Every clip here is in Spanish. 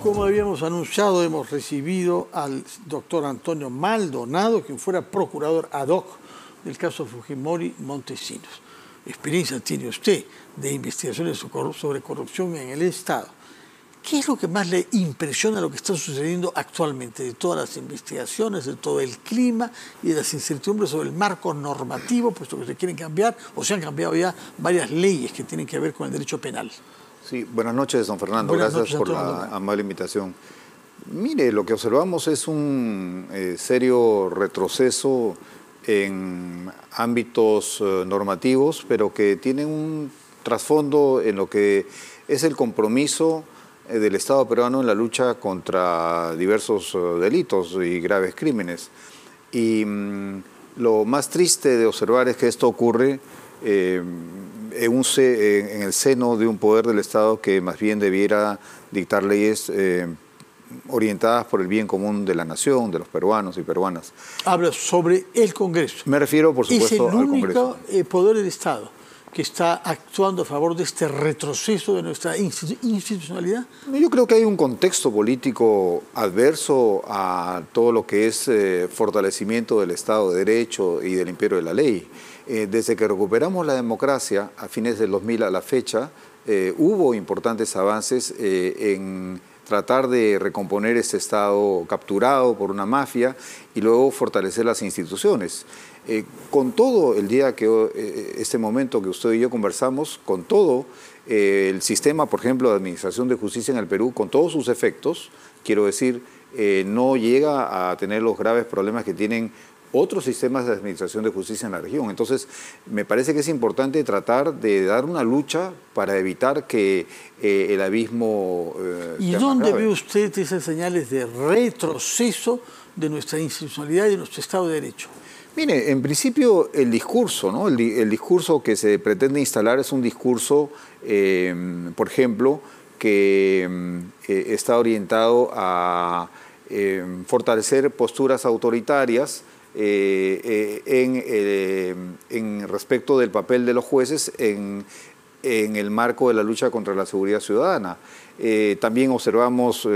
Como habíamos anunciado, hemos recibido al doctor Antonio Maldonado, quien fuera procurador ad hoc del caso Fujimori Montesinos. Experiencia tiene usted de investigaciones sobre corrupción en el Estado. ¿Qué es lo que más le impresiona lo que está sucediendo actualmente, de todas las investigaciones, de todo el clima y de las incertidumbres sobre el marco normativo, puesto que se quieren cambiar o se han cambiado ya varias leyes que tienen que ver con el derecho penal? Sí, buenas noches, don Fernando. Gracias por la amable invitación. Mire, lo que observamos es un serio retroceso en ámbitos normativos, pero que tienen un trasfondo en lo que es el compromiso del Estado peruano en la lucha contra diversos delitos y graves crímenes. Y lo más triste de observar es que esto ocurre en el seno de un poder del Estado que más bien debiera dictar leyes orientadas por el bien común de la nación, de los peruanos y peruanas. Habla sobre el Congreso. Me refiero, por supuesto, al Congreso. Es el único poder del Estado que está actuando a favor de este retroceso de nuestra institucionalidad. Yo creo que hay un contexto político adverso a todo lo que es fortalecimiento del Estado de Derecho y del imperio de la ley. Desde que recuperamos la democracia a fines del 2000 a la fecha, hubo importantes avances en tratar de recomponer este Estado capturado por una mafia y luego fortalecer las instituciones. Con todo, el día que este momento que usted y yo conversamos, con todo el sistema, por ejemplo, de administración de justicia en el Perú, con todos sus efectos, quiero decir, no llega a tener los graves problemas que tienen otros sistemas de administración de justicia en la región. Entonces, me parece que es importante tratar de dar una lucha para evitar que el abismo... ¿Y dónde ve usted esas señales de retroceso de nuestra institucionalidad y de nuestro Estado de Derecho? Mire, en principio el discurso, ¿no? El discurso que se pretende instalar es un discurso, por ejemplo, que está orientado a fortalecer posturas autoritarias en respecto del papel de los jueces en el marco de la lucha contra la seguridad ciudadana. También observamos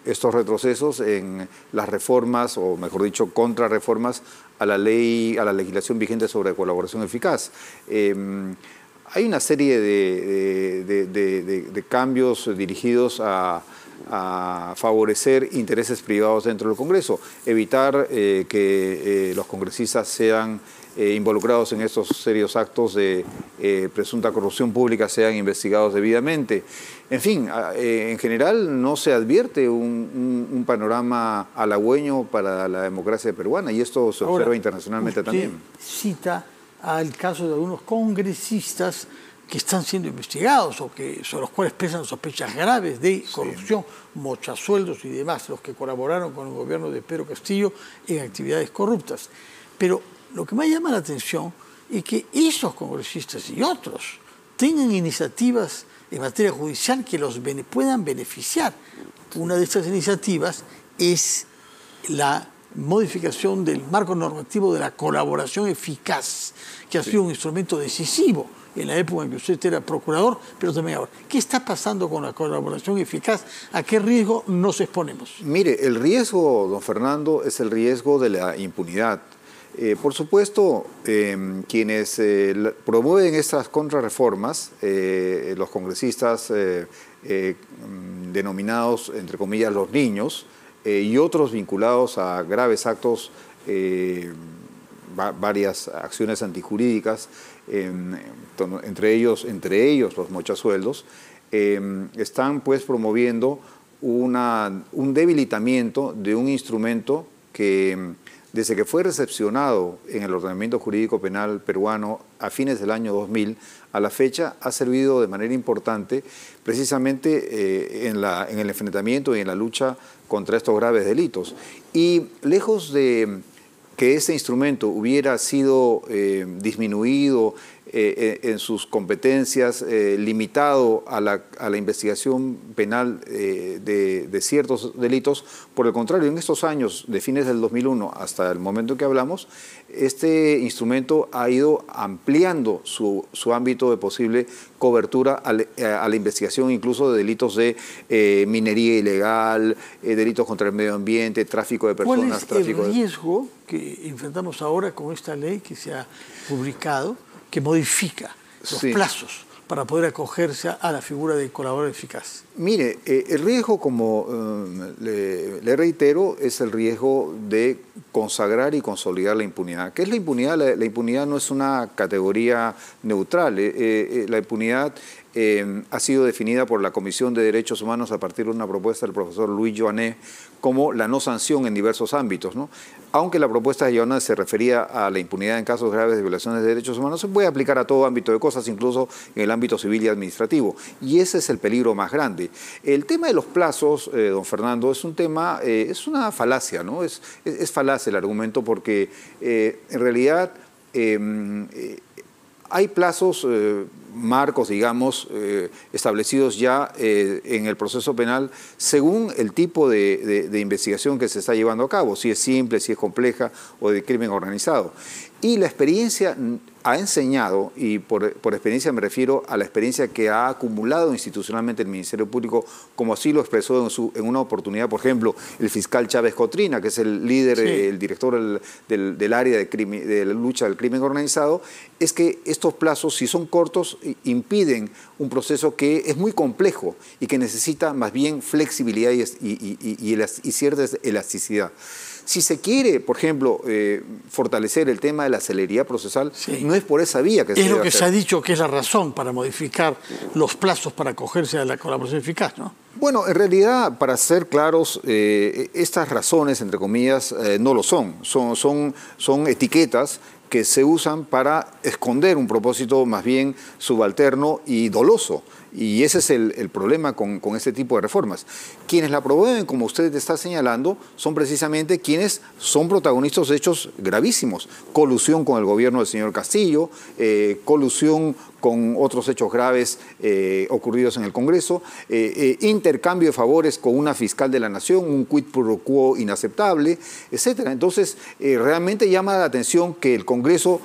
estos retrocesos en las reformas, o mejor dicho, contrarreformas a la legislación vigente sobre colaboración eficaz. Hay una serie de cambios dirigidos a favorecer intereses privados dentro del Congreso, evitar que los congresistas sean involucrados en estos serios actos de presunta corrupción pública, sean investigados debidamente. En fin, en general no se advierte un panorama halagüeño para la democracia peruana, y esto se observa internacionalmente también. Cita al caso de algunos congresistas que están siendo investigados o sobre los cuales pesan sospechas graves de corrupción, mochasueldos y demás, los que colaboraron con el gobierno de Pedro Castillo en actividades corruptas. Pero lo que más llama la atención es que esos congresistas y otros tengan iniciativas en materia judicial que los puedan beneficiar. Una de estas iniciativas es la modificación del marco normativo de la colaboración eficaz, que ha sido un instrumento decisivo en la época en que usted era procurador, pero también ahora. ¿Qué está pasando con la colaboración eficaz? ¿A qué riesgo nos exponemos? Mire, el riesgo, don Fernando, es el riesgo de la impunidad. Por supuesto, quienes promueven estas contrarreformas, los congresistas denominados, entre comillas, los niños, y otros vinculados a graves actos, varias acciones antijurídicas, entre ellos los mochasueldos, están pues promoviendo un debilitamiento de un instrumento que desde que fue recepcionado en el ordenamiento jurídico penal peruano a fines del año 2000 a la fecha, ha servido de manera importante precisamente en el enfrentamiento y en la lucha contra estos graves delitos. Y lejos de que este instrumento hubiera sido disminuido en sus competencias, limitado a la investigación penal de ciertos delitos. Por el contrario, en estos años, de fines del 2001 hasta el momento en que hablamos, este instrumento ha ido ampliando su ámbito de posible cobertura a la investigación incluso de delitos de minería ilegal, delitos contra el medio ambiente, tráfico de personas. ¿Cuál es el riesgo que enfrentamos ahora con esta ley que se ha publicado, que modifica los plazos para poder acogerse a la figura de colaborador eficaz? Mire, el riesgo, como le reitero, es el riesgo de consagrar y consolidar la impunidad. ¿Qué es la impunidad? La impunidad no es una categoría neutral. La impunidad ha sido definida por la Comisión de Derechos Humanos a partir de una propuesta del profesor Luis Joanet como la no sanción en diversos ámbitos, ¿no? Aunque la propuesta de Joanet se refería a la impunidad en casos graves de violaciones de derechos humanos, se puede aplicar a todo ámbito de cosas, incluso en el ámbito civil y administrativo. Y ese es el peligro más grande. El tema de los plazos, don Fernando, es un tema, es una falacia, ¿no? Es falaz el argumento porque en realidad hay plazos marcos, digamos, establecidos ya en el proceso penal según el tipo de investigación que se está llevando a cabo, si es simple, si es compleja o de crimen organizado. Y la experiencia ha enseñado, y por experiencia me refiero a la experiencia que ha acumulado institucionalmente el Ministerio Público, como así lo expresó en una oportunidad, por ejemplo, el fiscal Chávez Cotrina, que es el líder, el director del área de la lucha del crimen organizado, es que estos plazos, si son cortos, impiden un proceso que es muy complejo y que necesita más bien flexibilidad y cierta elasticidad. Si se quiere, por ejemplo, fortalecer el tema de la celeridad procesal, no es por esa vía que se debe hacer. Es lo que se ha dicho que es la razón para modificar los plazos para acogerse a la colaboración eficaz, ¿no? Bueno, en realidad, para ser claros, estas razones, entre comillas, no lo son. Son etiquetas que se usan para esconder un propósito más bien subalterno y doloso. Y ese es el problema con este tipo de reformas. Quienes la promueven, como usted está señalando, son precisamente quienes son protagonistas de hechos gravísimos. Colusión con el gobierno del señor Castillo, colusión con otros hechos graves ocurridos en el Congreso, intercambio de favores con una fiscal de la Nación, un quid pro quo inaceptable, etc. Entonces, realmente llama la atención que el Congreso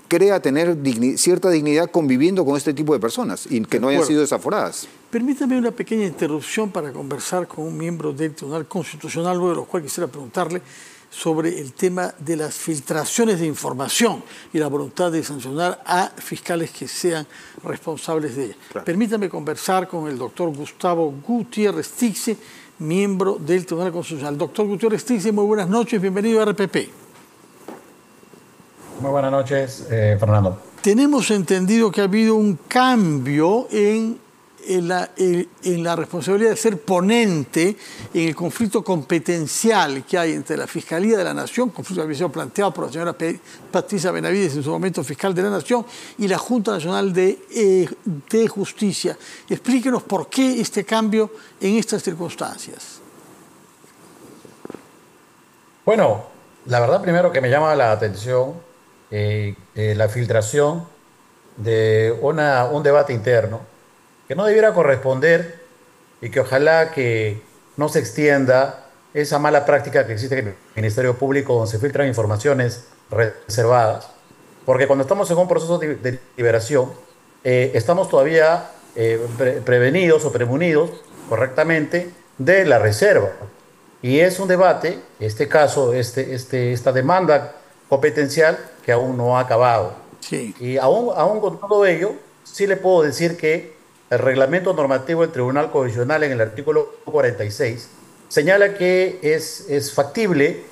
crea tener cierta dignidad conviviendo con este tipo de personas y que no hayan sido desaforadas. Permítame una pequeña interrupción para conversar con un miembro del Tribunal Constitucional, luego de lo cual quisiera preguntarle sobre el tema de las filtraciones de información y la voluntad de sancionar a fiscales que sean responsables de ella. Claro. Permítame conversar con el doctor Gustavo Gutiérrez Tixe, miembro del Tribunal Constitucional. Doctor Gutiérrez Tixe, muy buenas noches, bienvenido a RPP. Muy buenas noches, Fernando. Tenemos entendido que ha habido un cambio en la responsabilidad de ser ponente en el conflicto competencial que hay entre la Fiscalía de la Nación, conflicto que había sido planteado por la señora Patricia Benavides en su momento fiscal de la Nación, y la Junta Nacional de Justicia. Explíquenos por qué este cambio en estas circunstancias. Bueno, la verdad primero que me llama la atención la filtración de un debate interno que no debiera corresponder y que ojalá que no se extienda esa mala práctica que existe en el Ministerio Público donde se filtran informaciones reservadas, porque cuando estamos en un proceso de liberación estamos todavía prevenidos o premunidos correctamente de la reserva. Y es un debate, este caso, esta demanda competencial que aún no ha acabado. Sí. Y aún con todo ello, sí le puedo decir que el reglamento normativo del Tribunal Constitucional en el artículo 46 señala que es factible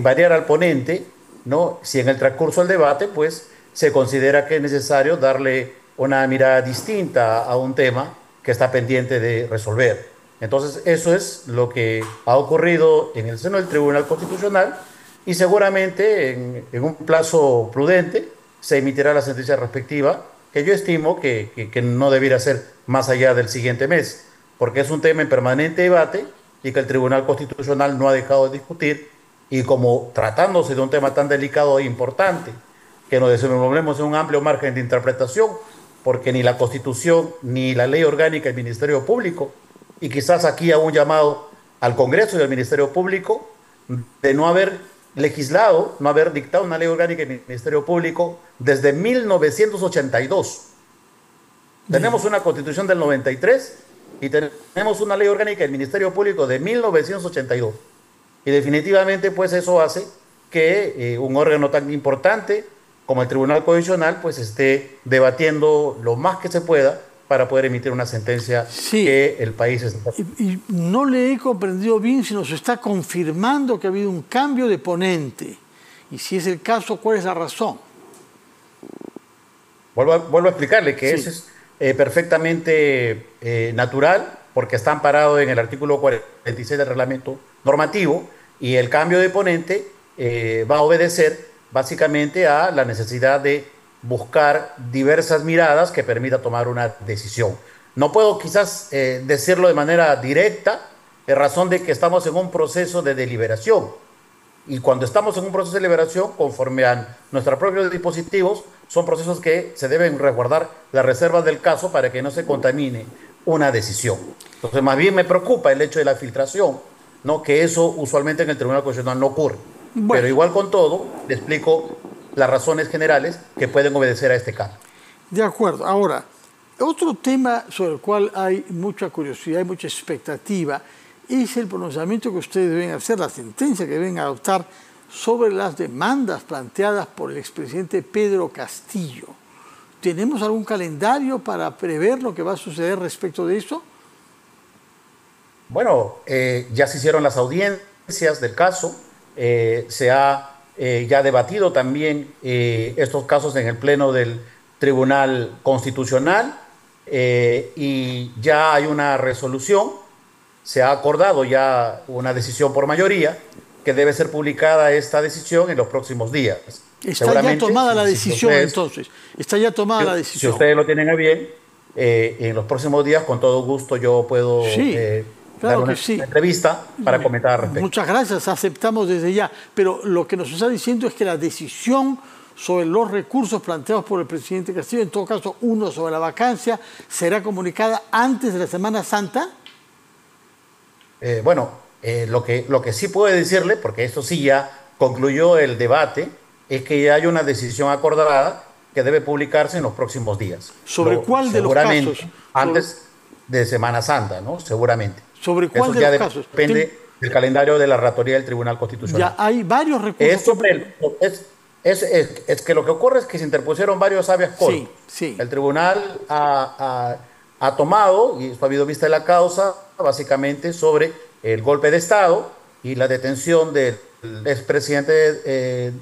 variar al ponente, ¿no? Si en el transcurso del debate pues, se considera que es necesario darle una mirada distinta a un tema que está pendiente de resolver. Entonces, eso es lo que ha ocurrido en el seno del Tribunal Constitucional y seguramente en un plazo prudente se emitirá la sentencia respectiva, que yo estimo que no debiera ser más allá del siguiente mes, porque es un tema en permanente debate y que el Tribunal Constitucional no ha dejado de discutir, y como tratándose de un tema tan delicado e importante que nos desenvolvemos en un amplio margen de interpretación, porque ni la Constitución ni la Ley Orgánica del Ministerio Público, y quizás aquí hago un llamado al Congreso y al Ministerio Público, de no haber legislado, no haber dictado una Ley Orgánica del Ministerio Público desde 1982. Tenemos una Constitución del 93 y tenemos una Ley Orgánica del Ministerio Público de 1982. Y definitivamente, pues eso hace que un órgano tan importante como el Tribunal Constitucional pues esté debatiendo lo más que se pueda para poder emitir una sentencia que el país está... Y no le he comprendido bien si nos está confirmando que ha habido un cambio de ponente. Y si es el caso, ¿cuál es la razón? Vuelvo a explicarle que eso es perfectamente natural, porque está amparado en el artículo 46 del reglamento normativo, y el cambio de ponente va a obedecer básicamente a la necesidad de buscar diversas miradas que permita tomar una decisión. No puedo quizás decirlo de manera directa, en razón de que estamos en un proceso de deliberación. Y cuando estamos en un proceso de deliberación, conforme a nuestros propios dispositivos, son procesos que se deben resguardar las reservas del caso para que no se contamine una decisión. Entonces, más bien me preocupa el hecho de la filtración, ¿no? Que eso usualmente en el Tribunal Constitucional no ocurre. Bueno. Pero igual con todo, le explico las razones generales que pueden obedecer a este caso. De acuerdo. Ahora, otro tema sobre el cual hay mucha curiosidad y mucha expectativa es el pronunciamiento que ustedes deben hacer, la sentencia que deben adoptar sobre las demandas planteadas por el expresidente Pedro Castillo. ¿Tenemos algún calendario para prever lo que va a suceder respecto de eso? Bueno, ya se hicieron las audiencias del caso, se ha ya debatido también estos casos en el Pleno del Tribunal Constitucional y ya hay una resolución, se ha acordado ya una decisión por mayoría que debe ser publicada esta decisión en los próximos días. Está ya tomada la decisión entonces, está ya tomada la decisión. Si ustedes lo tienen a bien, en los próximos días con todo gusto yo puedo... Claro dar una entrevista para comentar al respecto. Muchas gracias, aceptamos desde ya. Pero lo que nos está diciendo es que la decisión sobre los recursos planteados por el presidente Castillo, en todo caso uno sobre la vacancia, será comunicada antes de la Semana Santa. Lo que sí puedo decirle, porque esto sí ya concluyó el debate, es que ya hay una decisión acordada que debe publicarse en los próximos días. ¿Sobre cuál de los casos? Antes de Semana Santa, ¿no? Seguramente. ¿Sobre cuál de los casos? Depende del calendario de la relatoría del Tribunal Constitucional. Ya hay varios recursos. Es que lo que ocurre es que se interpusieron varios habeas corpus. Sí. El tribunal ha tomado, y esto ha habido vista de la causa, básicamente sobre el golpe de Estado y la detención del expresidente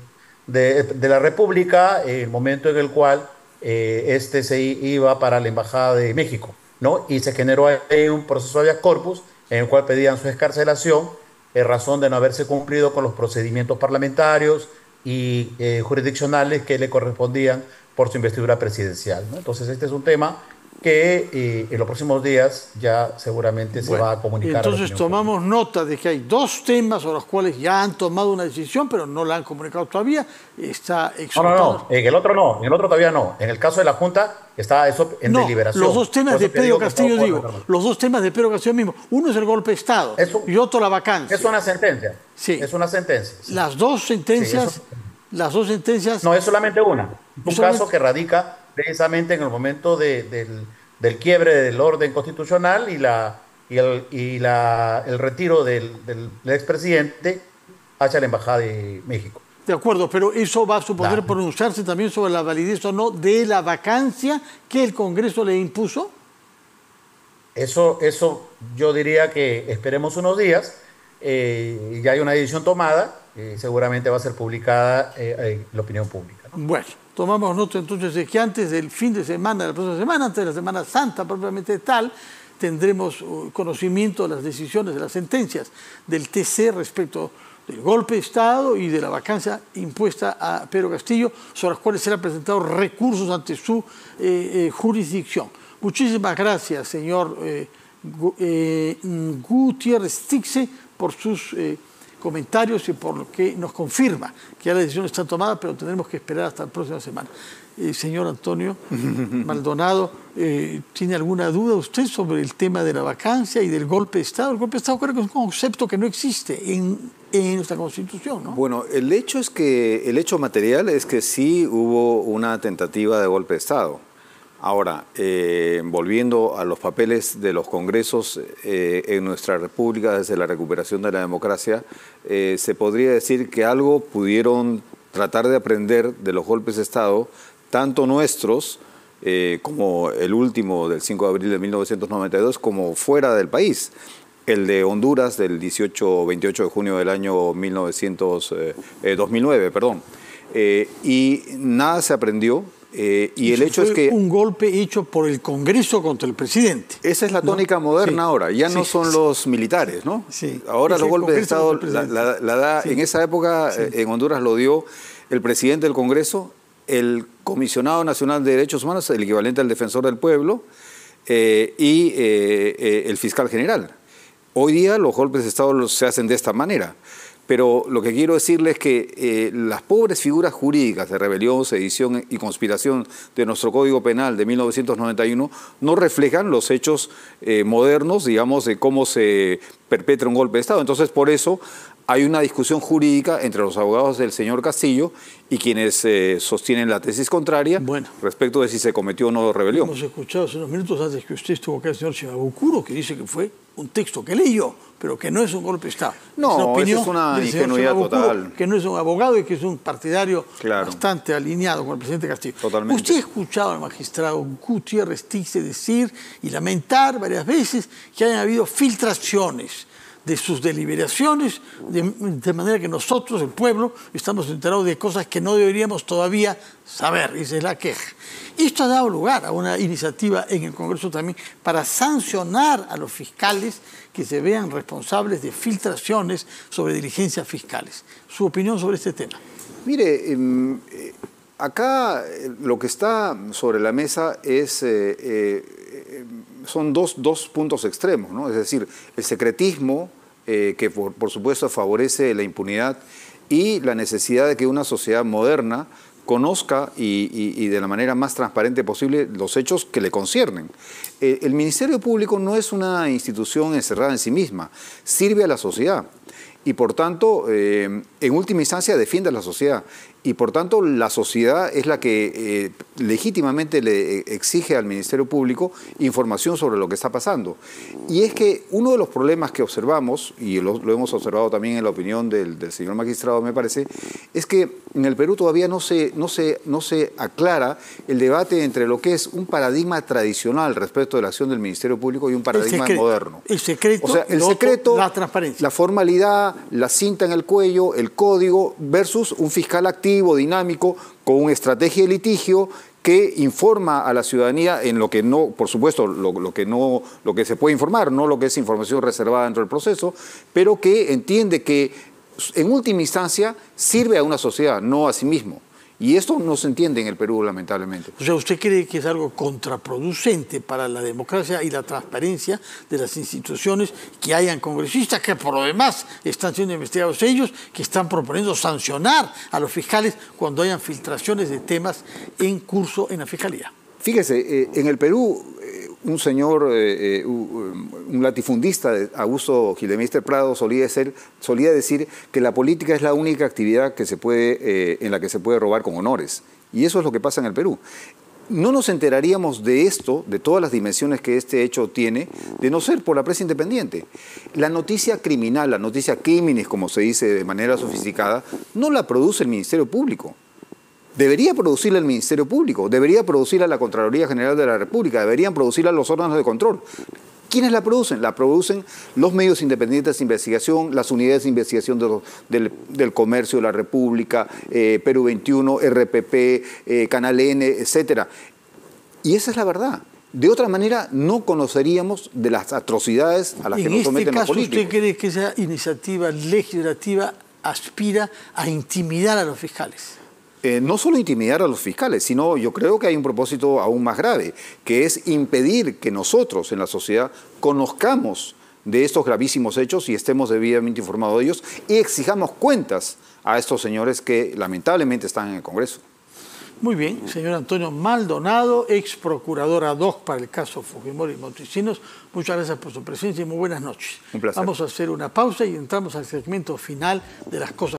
de la República en el momento en el cual este se iba para la Embajada de México, ¿no? Y se generó ahí un proceso de habeas corpus en el cual pedían su excarcelación en razón de no haberse cumplido con los procedimientos parlamentarios y jurisdiccionales que le correspondían por su investidura presidencial, ¿no? Entonces este es un tema que en los próximos días ya seguramente se va a comunicar. Entonces tomamos nota de que hay dos temas sobre los cuales ya han tomado una decisión, pero no la han comunicado todavía. Está No, en el otro no, en el otro todavía no. En el caso de la Junta está eso en deliberación. Los dos temas de Pedro Castillo, los dos temas de Pedro Castillo mismo. Uno es el golpe de Estado y otro la vacancia. Es una sentencia. Sí. Es una sentencia. Sí. Las dos sentencias... No, es solamente una. Un caso que radica precisamente en el momento del quiebre del orden constitucional y el retiro del expresidente hacia la Embajada de México. De acuerdo, pero eso va a suponer pronunciarse también sobre la validez o no de la vacancia que el Congreso le impuso. Eso yo diría que esperemos unos días. Ya hay una decisión tomada, seguramente va a ser publicada en la opinión pública, ¿no? Bueno, tomamos nota entonces de que antes del fin de semana, de la próxima semana, antes de la Semana Santa propiamente tal, tendremos conocimiento de las decisiones, de las sentencias del TC respecto del golpe de Estado y de la vacancia impuesta a Pedro Castillo, sobre las cuales serán presentados recursos ante su jurisdicción. Muchísimas gracias, señor Gutiérrez Tixe, por sus comentarios y por lo que nos confirma que ya la decisión está tomada, pero tendremos que esperar hasta la próxima semana. Señor Antonio Maldonado, ¿tiene alguna duda usted sobre el tema de la vacancia y del golpe de Estado? El golpe de Estado creo que es un concepto que no existe en nuestra Constitución, ¿no? Bueno, el hecho material es que sí hubo una tentativa de golpe de Estado. Ahora, volviendo a los papeles de los congresos en nuestra república desde la recuperación de la democracia, se podría decir que algo pudieron tratar de aprender de los golpes de Estado, tanto nuestros como el último del 5 de abril de 1992, como fuera del país. El de Honduras del 28 de junio del año 2009, perdón. Y nada se aprendió. Y el hecho es que un golpe hecho por el Congreso contra el presidente. Esa es la tónica moderna ahora. Ya no son los militares, ¿no? Ahora los golpes de Estado la da. En esa época en Honduras lo dio el presidente del Congreso, el Comisionado Nacional de Derechos Humanos, el equivalente al Defensor del Pueblo, y el Fiscal General. Hoy día los golpes de Estado se hacen de esta manera. Pero lo que quiero decirles es que las pobres figuras jurídicas de rebelión, sedición y conspiración de nuestro Código Penal de 1991 no reflejan los hechos modernos, digamos, de cómo se perpetra un golpe de Estado. Entonces, por eso hay una discusión jurídica entre los abogados del señor Castillo y quienes sostienen la tesis contraria respecto de si se cometió o no rebelión. Hemos escuchado hace unos minutos antes que usted estuvo acá el señor Shimabukuro, que dice que fue un texto que leyó, pero que no es un golpe de Estado. No, eso es una ingenuidad total. Que no es un abogado y que es un partidario bastante alineado con el presidente Castillo. Totalmente. Usted ha escuchado al magistrado Gutiérrez Tice decir y lamentar varias veces que hayan habido filtraciones de sus deliberaciones, de manera que nosotros, el pueblo, estamos enterados de cosas que no deberíamos todavía saber. Esa es la queja. Esto ha dado lugar a una iniciativa en el Congreso también para sancionar a los fiscales que se vean responsables de filtraciones sobre diligencias fiscales. ¿Su opinión sobre este tema? Mire, acá lo que está sobre la mesa es, son dos puntos extremos, ¿no? Es decir, el secretismo, que por supuesto favorece la impunidad, y la necesidad de que una sociedad moderna conozca y de la manera más transparente posible los hechos que le conciernen. El Ministerio Público no es una institución encerrada en sí misma, sirve a la sociedad y por tanto, en última instancia, defiende a la sociedad. Y por tanto, la sociedad es la que legítimamente le exige al Ministerio Público información sobre lo que está pasando. Y es que uno de los problemas que observamos, y lo hemos observado también en la opinión del señor magistrado, me parece, es que en el Perú todavía no se aclara el debate entre lo que es un paradigma tradicional respecto de la acción del Ministerio Público y un paradigma moderno. El secreto, o sea, el secreto, la transparencia, la formalidad, la cinta en el cuello, el código, versus un fiscal activo, dinámico, con una estrategia de litigio que informa a la ciudadanía en lo que no, por supuesto, lo que se puede informar, no lo que es información reservada dentro del proceso, pero que entiende que en última instancia sirve a una sociedad, no a sí mismo. Y esto no se entiende en el Perú, lamentablemente. O sea, ¿usted cree que es algo contraproducente para la democracia y la transparencia de las instituciones que hayan congresistas que por lo demás están siendo investigados ellos, que están proponiendo sancionar a los fiscales cuando hayan filtraciones de temas en curso en la Fiscalía? Fíjese, en el Perú, un señor, un latifundista, Augusto Gildemeister Prado, solía decir que la política es la única actividad que en la que se puede robar con honores. Y eso es lo que pasa en el Perú. No nos enteraríamos de esto, de todas las dimensiones que este hecho tiene, de no ser por la prensa independiente. La noticia criminal, la noticia criminis, como se dice de manera sofisticada, no la produce el Ministerio Público. Debería producirla el Ministerio Público, debería producirla la Contraloría General de la República, deberían producirla los órganos de control. ¿Quiénes la producen? La producen los medios independientes de investigación, las unidades de investigación del comercio de la República, Perú 21, RPP, Canal N, etc. Y esa es la verdad. De otra manera, no conoceríamos de las atrocidades a las que nos someten los políticos. ¿Usted cree que esa iniciativa legislativa aspira a intimidar a los fiscales? No solo intimidar a los fiscales, sino yo creo que hay un propósito aún más grave, que es impedir que nosotros en la sociedad conozcamos de estos gravísimos hechos y estemos debidamente informados de ellos y exijamos cuentas a estos señores que lamentablemente están en el Congreso. Muy bien, señor Antonio Maldonado, ex procurador ad hoc para el caso Fujimori y Montesinos, muchas gracias por su presencia y muy buenas noches. Un placer. Vamos a hacer una pausa y entramos al segmento final de las cosas.